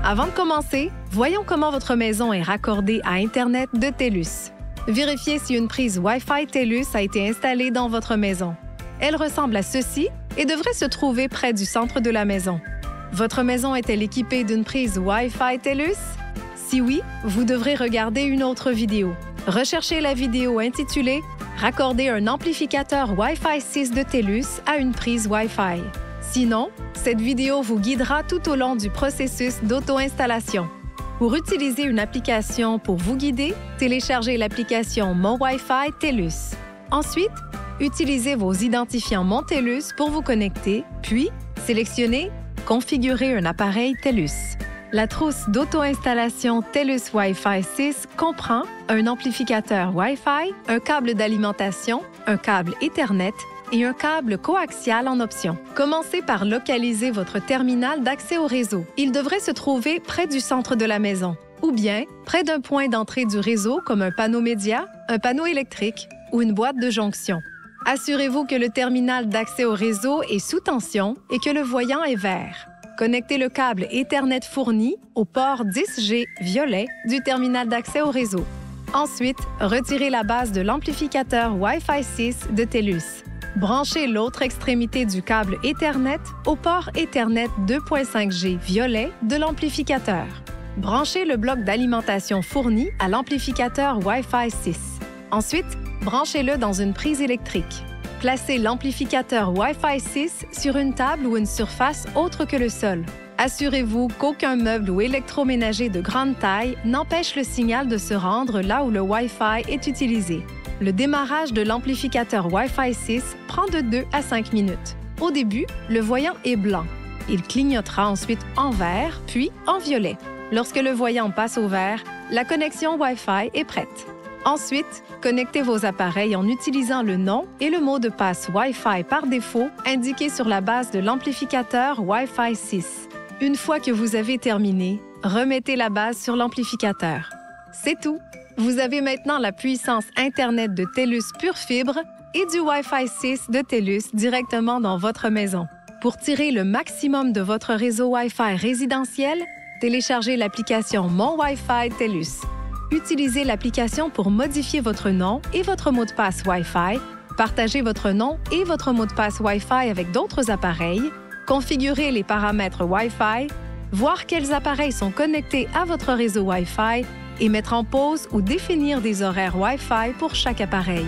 Avant de commencer, voyons comment votre maison est raccordée à Internet de TELUS. Vérifiez si une prise Wi-Fi TELUS a été installée dans votre maison. Elle ressemble à ceci et devrait se trouver près du centre de la maison. Votre maison est-elle équipée d'une prise Wi-Fi TELUS? Si oui, vous devrez regarder une autre vidéo. Recherchez la vidéo intitulée « Raccorder un amplificateur Wi-Fi 6 de TELUS à une prise Wi-Fi ». Sinon, cette vidéo vous guidera tout au long du processus d'auto-installation. Pour utiliser une application pour vous guider, téléchargez l'application Mon Wi-Fi TELUS. Ensuite, utilisez vos identifiants Mon TELUS pour vous connecter, puis sélectionnez « Configurer un appareil TELUS ». La trousse d'auto-installation TELUS Wi-Fi 6 comprend un amplificateur Wi-Fi, un câble d'alimentation, un câble Ethernet et un câble coaxial en option. Commencez par localiser votre terminal d'accès au réseau. Il devrait se trouver près du centre de la maison, ou bien près d'un point d'entrée du réseau comme un panneau média, un panneau électrique ou une boîte de jonction. Assurez-vous que le terminal d'accès au réseau est sous tension et que le voyant est vert. Connectez le câble Ethernet fourni au port 10G violet du terminal d'accès au réseau. Ensuite, retirez la base de l'amplificateur Wi-Fi 6 de TELUS. Branchez l'autre extrémité du câble Ethernet au port Ethernet 2.5G violet de l'amplificateur. Branchez le bloc d'alimentation fourni à l'amplificateur Wi-Fi 6. Ensuite, branchez-le dans une prise électrique. Placez l'amplificateur Wi-Fi 6 sur une table ou une surface autre que le sol. Assurez-vous qu'aucun meuble ou électroménager de grande taille n'empêche le signal de se rendre là où le Wi-Fi est utilisé. Le démarrage de l'amplificateur Wi-Fi 6 prend de 2 à 5 minutes. Au début, le voyant est blanc. Il clignotera ensuite en vert, puis en violet. Lorsque le voyant passe au vert, la connexion Wi-Fi est prête. Ensuite, connectez vos appareils en utilisant le nom et le mot de passe Wi-Fi par défaut indiqué sur la base de l'amplificateur Wi-Fi 6. Une fois que vous avez terminé, remettez la base sur l'amplificateur. C'est tout! Vous avez maintenant la puissance Internet de TELUS Pure Fibre et du Wi-Fi 6 de TELUS directement dans votre maison. Pour tirer le maximum de votre réseau Wi-Fi résidentiel, téléchargez l'application Mon Wi-Fi TELUS. Utilisez l'application pour modifier votre nom et votre mot de passe Wi-Fi, partager votre nom et votre mot de passe Wi-Fi avec d'autres appareils, configurer les paramètres Wi-Fi, voir quels appareils sont connectés à votre réseau Wi-Fi et mettre en pause ou définir des horaires Wi-Fi pour chaque appareil.